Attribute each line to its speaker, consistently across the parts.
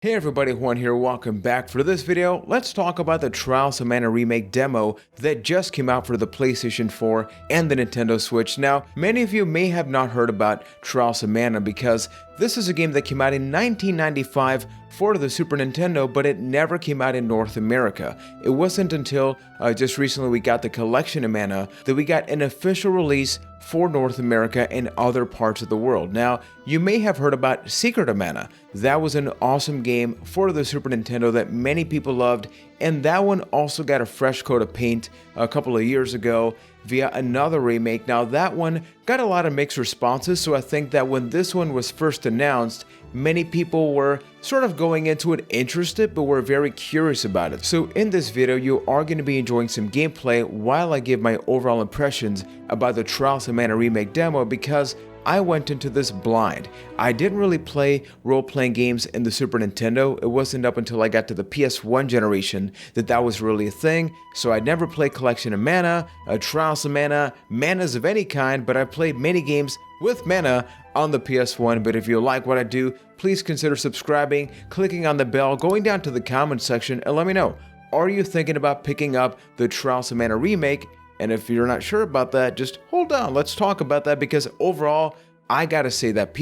Speaker 1: Hey everybody, Juan here, welcome back. For this video, let's talk about the Trials of Mana Remake demo that just came out for the PlayStation 4 and the Nintendo Switch. Now, many of you may have not heard about Trials of Mana because this is a game that came out in 1995 for the Super Nintendo, but it never came out in North America. It wasn't until just recently we got the collection of Mana that we got an official release for North America and other parts of the world. Now, you may have heard about Secret of Mana. That was an awesome game for the Super Nintendo that many people loved, and that one also got a fresh coat of paint a couple of years ago via another remake. Now, that one got a lot of mixed responses, so I think that when this one was first announced, many people were sort of going into it interested, but were very curious about it. So in this video, you are going to be enjoying some gameplay while I give my overall impressions about the Trials of Mana Remake demo, because I went into this blind. I didn't really play role-playing games in the Super Nintendo. It wasn't up until I got to the PS1 generation that was really a thing. So I never played Collection of Mana, Trials of Mana, Manas of any kind, but I played many games with Mana on the PS1. But if you like what I do, please consider subscribing, clicking on the bell, going down to the comment section, and let me know, are you thinking about picking up the Trials of Mana Remake? And if you're not sure about that, just hold on, let's talk about that, because overall, I gotta say that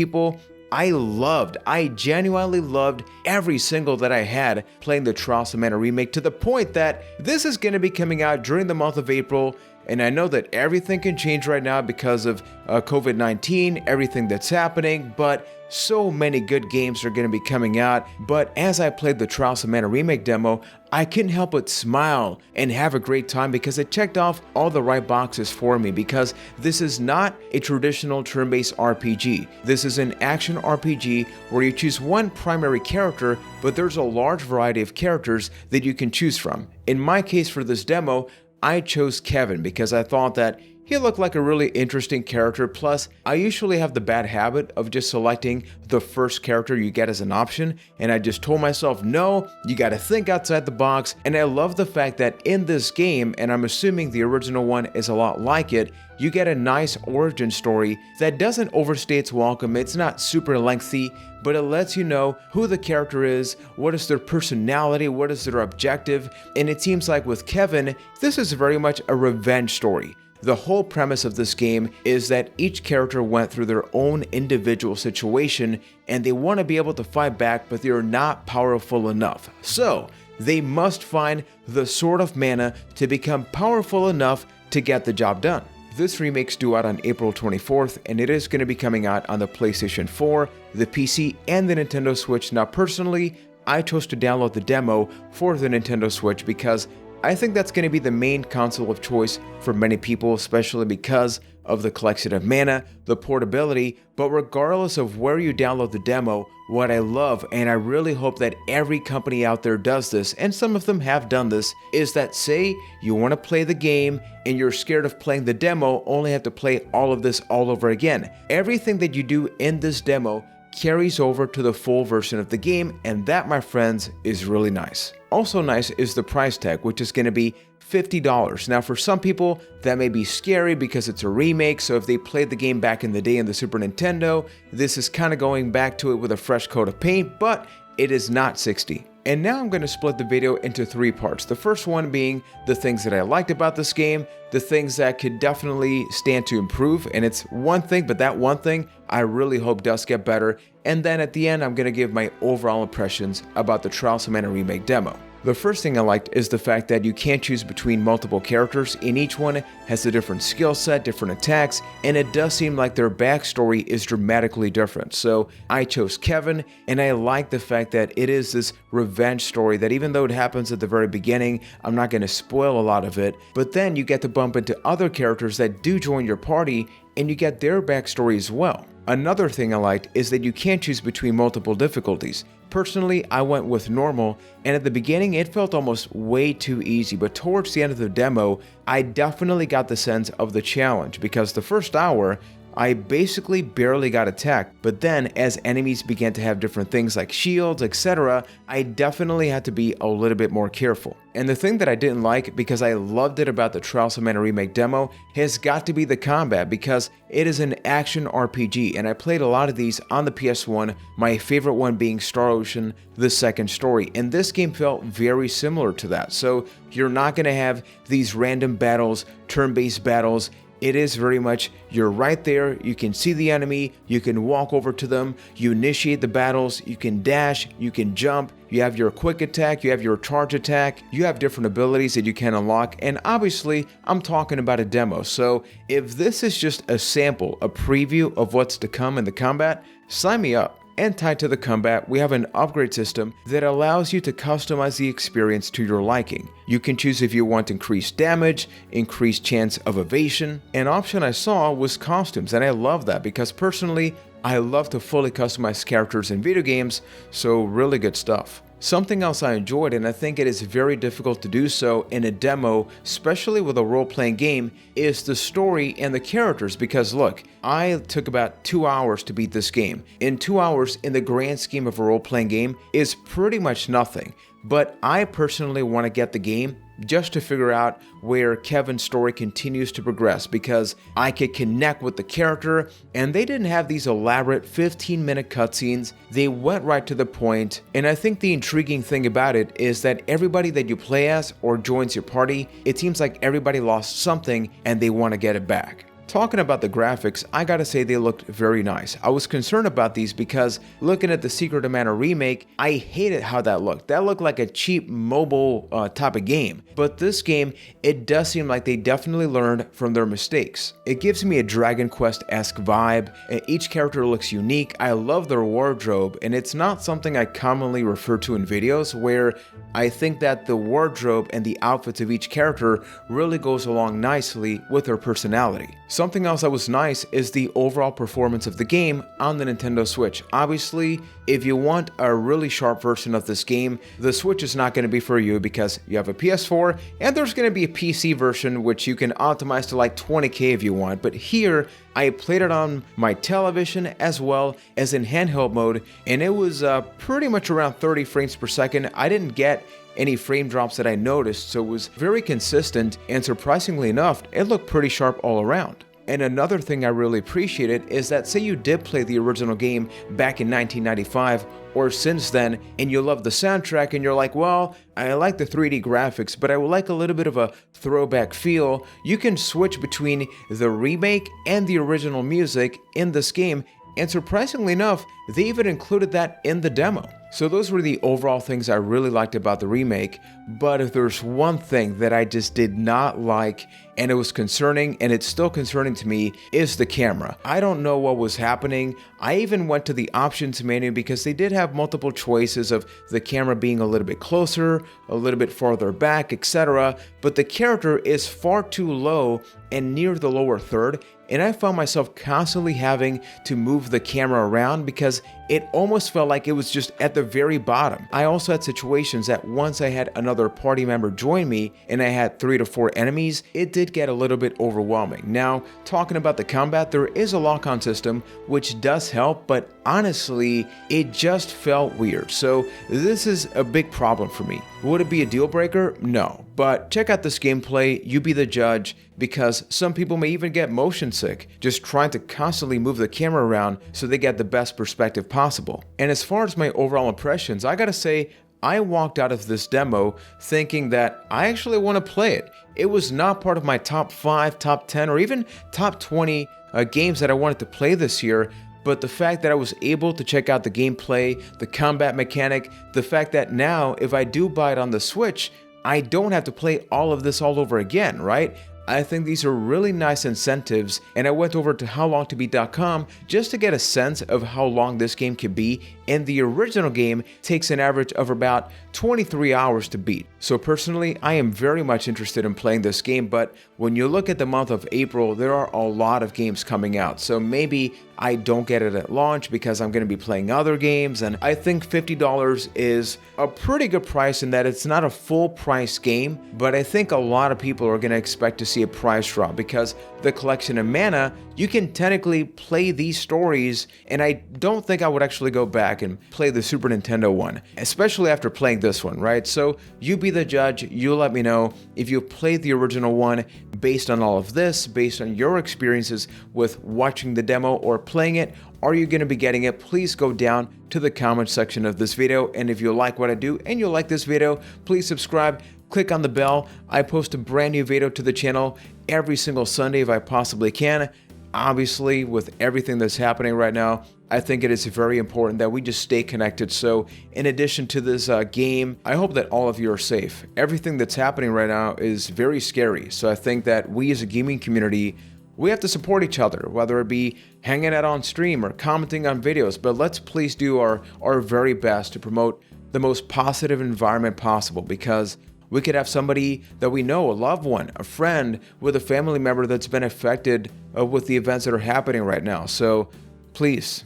Speaker 1: I genuinely loved every single that I had playing the Trials of Mana Remake, to the point that this is gonna be coming out during the month of April. And I know that everything can change right now because of COVID-19, everything that's happening, but so many good games are going to be coming out. But as I played the Trials of Mana Remake demo, I couldn't help but smile and have a great time because it checked off all the right boxes for me, because this is not a traditional turn-based RPG. This is an action RPG where you choose one primary character, but there's a large variety of characters that you can choose from. In my case for this demo, I chose Kevin because I thought that he looked like a really interesting character. Plus, I usually have the bad habit of just selecting the first character you get as an option, and I just told myself, no, you gotta think outside the box. And I love the fact that in this game, and I'm assuming the original one is a lot like it, you get a nice origin story that doesn't overstay its welcome. It's not super lengthy, but it lets you know who the character is, what is their personality, what is their objective. And it seems like with Kevin, this is very much a revenge story. The whole premise of this game is that each character went through their own individual situation and they want to be able to fight back, but they are not powerful enough. So they must find the Sword of Mana to become powerful enough to get the job done. This remake's due out on April 24th, and it is going to be coming out on the PlayStation 4, the PC, and the Nintendo Switch. Now personally, I chose to download the demo for the Nintendo Switch because I think that's going to be the main console of choice for many people, especially because of the collection of mana, the portability. But regardless of where you download the demo, what I love, and I really hope that every company out there does this, and some of them have done this, is that say you want to play the game and you're scared of playing the demo, only have to play all of this all over again. Everything that you do in this demo carries over to the full version of the game, and that, my friends, is really nice. Also nice is the price tag, which is going to be $50. Now for some people that may be scary because it's a remake, so if they played the game back in the day in the Super Nintendo, this is kind of going back to it with a fresh coat of paint, but it is not $60. And now I'm going to split the video into three parts. The first one being the things that I liked about this game, the things that could definitely stand to improve, and it's one thing, but that one thing I really hope does get better. And then at the end, I'm going to give my overall impressions about the Trials of Mana Remake demo. The first thing I liked is the fact that you can't choose between multiple characters, and each one has a different skill set, different attacks, and it does seem like their backstory is dramatically different. So I chose Kevin, and I like the fact that it is this revenge story that even though it happens at the very beginning, I'm not going to spoil a lot of it, but then you get to bump into other characters that do join your party, and you get their backstory as well. Another thing I liked is that you can't choose between multiple difficulties. Personally, I went with normal, and at the beginning it felt almost way too easy, but towards the end of the demo, I definitely got the sense of the challenge, because the first hour, I basically barely got attacked, but then as enemies began to have different things like shields, etc., I definitely had to be a little bit more careful. And the thing that I didn't like, because I loved it about the Trials of Mana Remake demo, has got to be the combat, because it is an action RPG, and I played a lot of these on the PS1, my favorite one being Star Ocean: The Second Story, and this game felt very similar to that. So you're not going to have these random battles, turn-based battles. It is very much, you're right there, you can see the enemy, you can walk over to them, you initiate the battles, you can dash, you can jump, you have your quick attack, you have your charge attack, you have different abilities that you can unlock, and obviously, I'm talking about a demo, so if this is just a sample, a preview of what's to come in the combat, sign me up. And tied to the combat, we have an upgrade system that allows you to customize the experience to your liking. You can choose if you want increased damage, increased chance of evasion. An option I saw was costumes, and I love that because personally, I love to fully customize characters in video games, so really good stuff. Something else I enjoyed, and I think it is very difficult to do so in a demo, especially with a role-playing game, is the story and the characters, because look, I took about 2 hours to beat this game. In 2 hours, in the grand scheme of a role-playing game, is pretty much nothing. But I personally want to get the game just to figure out where Kevin's story continues to progress, because I could connect with the character, and they didn't have these elaborate 15-minute cutscenes. They went right to the point, and I think the intriguing thing about it is that everybody that you play as or joins your party, it seems like everybody lost something and they want to get it back. Talking about the graphics, I gotta say they looked very nice. I was concerned about these because looking at the Secret of Mana remake, I hated how that looked. That looked like a cheap mobile type of game. But this game, it does seem like they definitely learned from their mistakes. It gives me a Dragon Quest-esque vibe, and each character looks unique. I love their wardrobe, and it's not something I commonly refer to in videos, where I think that the wardrobe and the outfits of each character really goes along nicely with their personality. Something else that was nice is the overall performance of the game on the Nintendo Switch. Obviously, if you want a really sharp version of this game, the Switch is not going to be for you because you have a PS4 and there's going to be a PC version which you can optimize to like 20K if you want. But here, I played it on my television as well as in handheld mode, and it was pretty much around 30 frames per second. I didn't get any frame drops that I noticed, so it was very consistent, and surprisingly enough, it looked pretty sharp all around. And another thing I really appreciated is that say you did play the original game back in 1995 or since then, and you love the soundtrack and you're like, well, I like the 3D graphics, but I would like a little bit of a throwback feel, you can switch between the remake and the original music in this game, and surprisingly enough, they even included that in the demo. So those were the overall things I really liked about the remake, but if there's one thing that I just did not like, and it was concerning, and it's still concerning to me, is the camera. I don't know what was happening. I even went to the options menu because they did have multiple choices of the camera being a little bit closer, a little bit farther back, etc. But the character is far too low and near the lower third, and I found myself constantly having to move the camera around because it almost felt like it was just at the very bottom. I also had situations that once I had another party member join me and I had 3 to 4 enemies, it did get a little bit overwhelming. Now, talking about the combat, there is a lock-on system which does help, but honestly, it just felt weird. So this is a big problem for me. Would it be a deal breaker? No. But check out this gameplay, you be the judge, because some people may even get motion sick just trying to constantly move the camera around so they get the best perspective possible. And as far as my overall impressions, I gotta say, I walked out of this demo thinking that I actually want to play it. It was not part of my top 5, top 10, or even top 20 games that I wanted to play this year, but the fact that I was able to check out the gameplay, the combat mechanic, the fact that now if I do buy it on the Switch, I don't have to play all of this all over again, right? I think these are really nice incentives, and I went over to howlongtobeat.com just to get a sense of how long this game could be, and the original game takes an average of about 23 hours to beat. So personally, I am very much interested in playing this game, but when you look at the month of April, there are a lot of games coming out, so maybe I don't get it at launch because I'm going to be playing other games, and I think $50 is a pretty good price in that it's not a full price game, but I think a lot of people are going to expect to see a price drop because the collection of Mana you can technically play these stories, and I don't think I would actually go back and play the Super Nintendo one, especially after playing this one, right? So you be the judge, you let me know if you played the original one based on all of this, based on your experiences with watching the demo or playing it. Are you going to be getting it? Please go down to the comment section of this video, and if you like what I do and you like this video, please subscribe. Click on the bell. I post a brand new video to the channel every single Sunday if I possibly can. Obviously, with everything that's happening right now, I think it is very important that we just stay connected. So in addition to this game, I hope that all of you are safe. Everything that's happening right now is very scary. So I think that we as a gaming community, we have to support each other, whether it be hanging out on stream or commenting on videos. But let's please do our very best to promote the most positive environment possible, because we could have somebody that we know, a loved one, a friend, with a family member that's been affected with the events that are happening right now. So please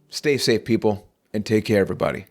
Speaker 1: stay safe, people, and take care, everybody.